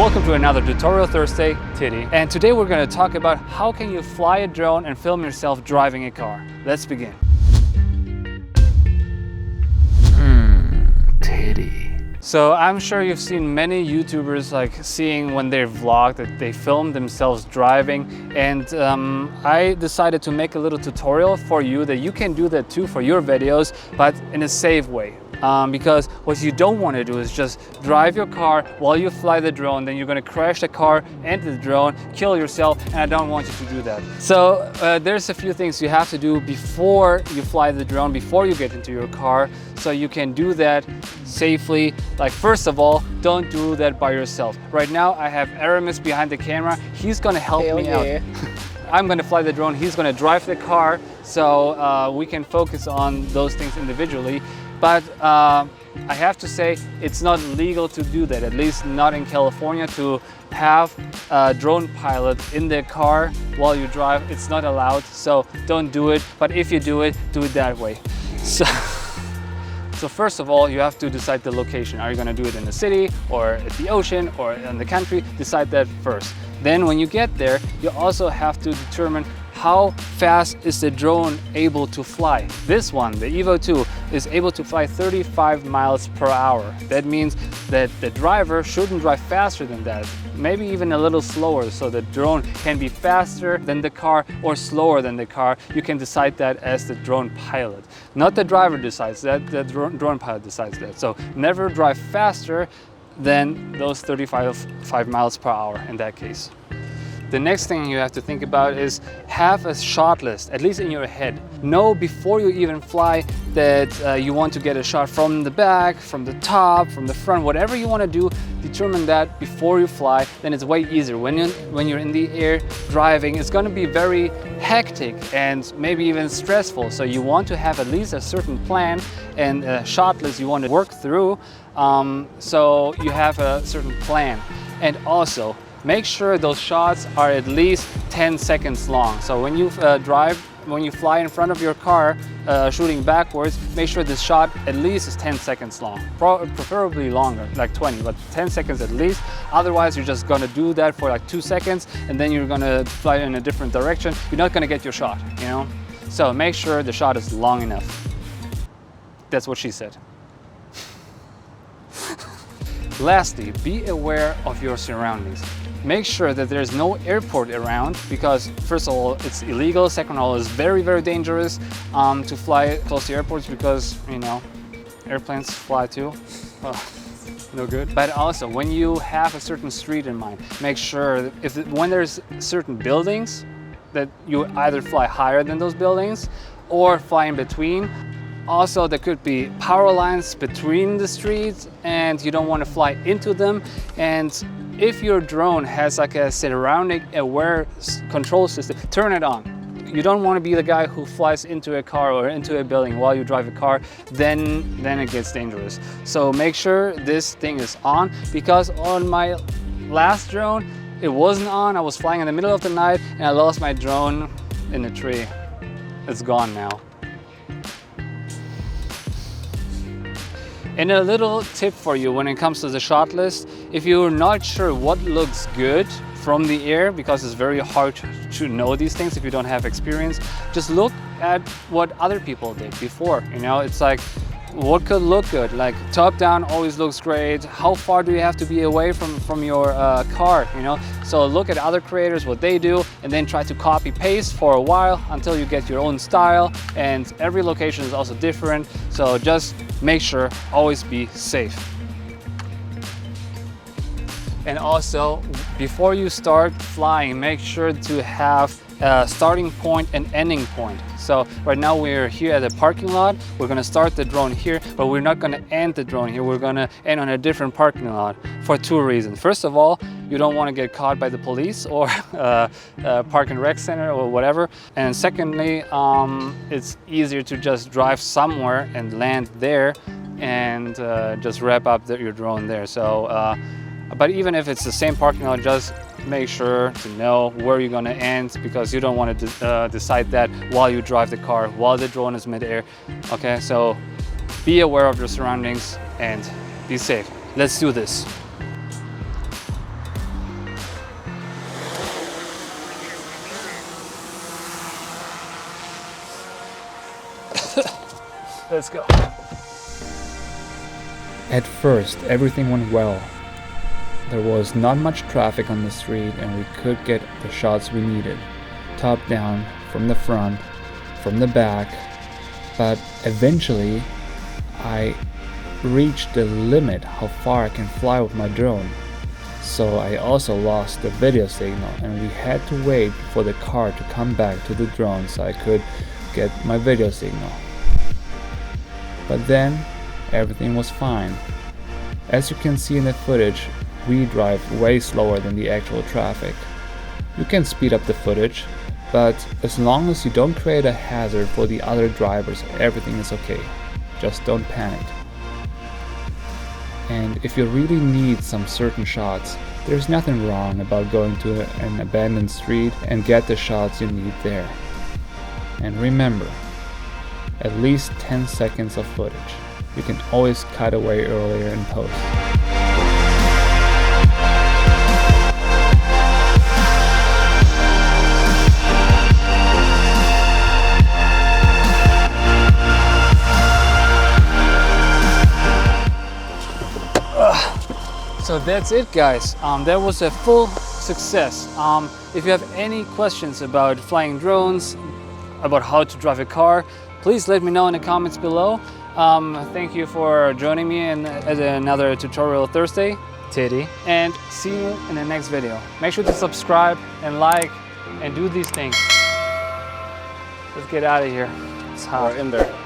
Welcome to another Tutorial Thursday, Titty. And today we're going to talk about how can you fly a drone and film yourself driving a car. Let's begin. Titty. So I'm sure you've seen many YouTubers seeing when they vlog that they film themselves driving, and I decided to make a little tutorial for you that you can do that too for your videos, but in a safe way. Because what you don't want to do is just drive your car while you fly the drone, then you're going to crash the car and the drone, kill yourself, and I don't want you to do that. So there's a few things you have to do before you fly the drone, before you get into your car, so you can do that safely. Like, first of all, don't do that by yourself. Right now I have Aramis behind the camera. He's going to help me out. I'm going to fly the drone, he's going to drive the car, so we can focus on those things individually. But I have to say, it's not legal to do that, at least not in California, to have a drone pilot in the car while you drive. It's not allowed, so don't do it. But if you do it that way. So first of all, you have to decide the location. Are you going to do it in the city or at the ocean or in the country? Decide that first. Then when you get there, you also have to determine how fast is the drone able to fly. This one, the Evo 2, is able to fly 35 miles per hour. That means that the driver shouldn't drive faster than that, maybe even a little slower, so the drone can be faster than the car or slower than the car. You can decide that as the drone pilot. Not the driver decides that, the drone pilot decides that. So never drive faster than those 35 miles per hour in that case. The next thing you have to think about is have a shot list, at least in your head. Know before you even fly that you want to get a shot from the back, from the top, from the front, whatever you want to do, determine that before you fly, then it's way easier. When you're in the air driving, it's going to be very hectic and maybe even stressful. So you want to have at least a certain plan and a shot list you want to work through, so you have a certain plan. And also, make sure those shots are at least 10 seconds long. So when you when you fly in front of your car shooting backwards, make sure this shot at least is 10 seconds long. Preferably longer, like 20, but 10 seconds at least. Otherwise, you're just gonna do that for like 2 seconds and then you're gonna fly in a different direction. You're not gonna get your shot, you know? So make sure the shot is long enough. That's what she said. Lastly, be aware of your surroundings. Make sure that there's no airport around, because first of all, it's illegal. Second of all, it's very, very dangerous to fly close to airports because, you know, airplanes fly too. No good. But also, when you have a certain street in mind, make sure that when there's certain buildings, that you either fly higher than those buildings or fly in between. Also, there could be power lines between the streets and you don't want to fly into them. And if your drone has like a surrounding aware control system, turn it on. You don't want to be the guy who flies into a car or into a building while you drive a car, then it gets dangerous. So make sure this thing is on, because on my last drone, it wasn't on. I was flying in the middle of the night and I lost my drone in a tree. It's gone now. And a little tip for you when it comes to the shot list, if you're not sure what looks good from the air, because it's very hard to know these things if you don't have experience, just look at what other people did before. You know, it's like, what could look good? Like top down always looks great. How far do you have to be away from your car? You know, so look at other creators, what they do, and then try to copy paste for a while until you get your own style. And every location is also different, so just make sure, always be safe. And also, before you start flying, make sure to have a starting point and ending point. So right now we're here at the parking lot. We're gonna start the drone here, but we're not gonna end the drone here. We're gonna end on a different parking lot for two reasons. First of all, you don't want to get caught by the police or park and rec center or whatever. And secondly, it's easier to just drive somewhere and land there and just wrap up your drone there. So, but even if it's the same parking lot, just make sure to know where you're going to end, because you don't want to decide that while you drive the car, while the drone is mid-air. Okay, so be aware of your surroundings and be safe. Let's do this. Let's go. At first, everything went well. There was not much traffic on the street and we could get the shots we needed. Top down, from the front, from the back. But eventually, I reached the limit how far I can fly with my drone. So I also lost the video signal and we had to wait for the car to come back to the drone so I could get my video signal. But then everything was fine. As you can see in the footage, we drive way slower than the actual traffic. You can speed up the footage, but as long as you don't create a hazard for the other drivers, everything is okay. Just don't panic. And if you really need some certain shots, there's nothing wrong about going to an abandoned street and get the shots you need there. And remember, at least 10 seconds of footage. You can always cut away earlier in post. So that's it, guys. That was a full success. If you have any questions about flying drones, about how to drive a car, please let me know in the comments below. Thank you for joining me in another tutorial Thursday. Teddy. And see you in the next video. Make sure to subscribe and like and do these things. Let's get out of here. It's hot. We're in there.